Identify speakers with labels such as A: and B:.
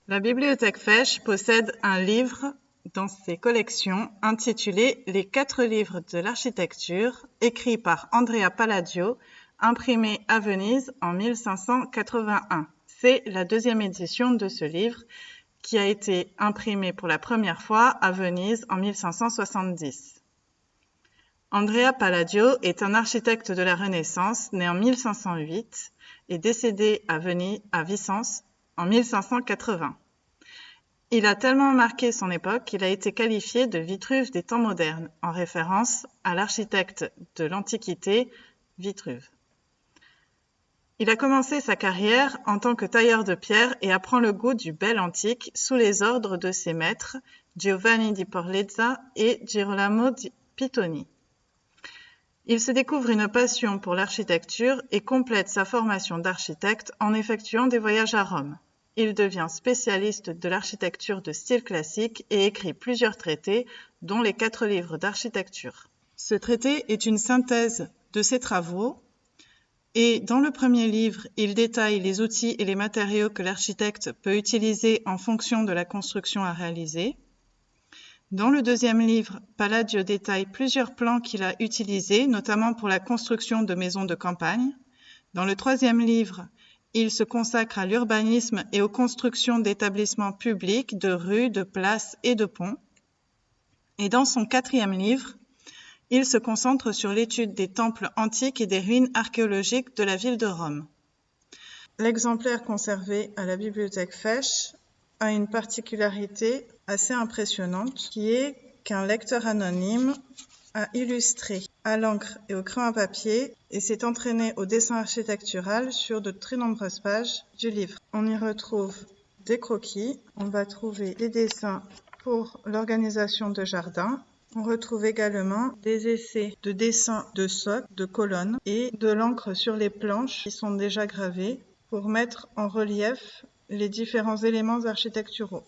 A: La bibliothèque Fesch possède un livre dans ses collections intitulé « Les 4 livres de l'architecture » écrit par Andrea Palladio, imprimé à Venise en 1581. C'est la 2e édition de ce livre qui a été imprimé pour la première fois à Venise en 1570. Andrea Palladio est un architecte de la Renaissance né en 1508 et décédé à Vicence en 1580. Il a tellement marqué son époque qu'il a été qualifié de Vitruve des temps modernes, en référence à l'architecte de l'Antiquité, Vitruve. Il a commencé sa carrière en tant que tailleur de pierre et apprend le goût du bel antique sous les ordres de ses maîtres Giovanni di Porlezza et Girolamo di Pittoni. Il se découvre une passion pour l'architecture et complète sa formation d'architecte en effectuant des voyages à Rome. Il devient spécialiste de l'architecture de style classique et écrit plusieurs traités, dont les 4 livres d'architecture. Ce traité est une synthèse de ses travaux et dans le premier livre, il détaille les outils et les matériaux que l'architecte peut utiliser en fonction de la construction à réaliser. Dans le deuxième livre, Palladio détaille plusieurs plans qu'il a utilisés, notamment pour la construction de maisons de campagne. Dans le troisième livre, il se consacre à l'urbanisme et aux constructions d'établissements publics, de rues, de places et de ponts. Et dans son 4e livre, il se concentre sur l'étude des temples antiques et des ruines archéologiques de la ville de Rome. L'exemplaire conservé à la bibliothèque Fesch a une particularité assez impressionnante qui est qu'un lecteur anonyme a illustré à l'encre et au crayon à papier et s'est entraîné au dessin architectural sur de très nombreuses pages du livre. On y retrouve des croquis, on va trouver des dessins pour l'organisation de jardins. On retrouve également des essais de dessins de socles, de colonnes et de l'encre sur les planches qui sont déjà gravées pour mettre en relief les différents éléments architecturaux.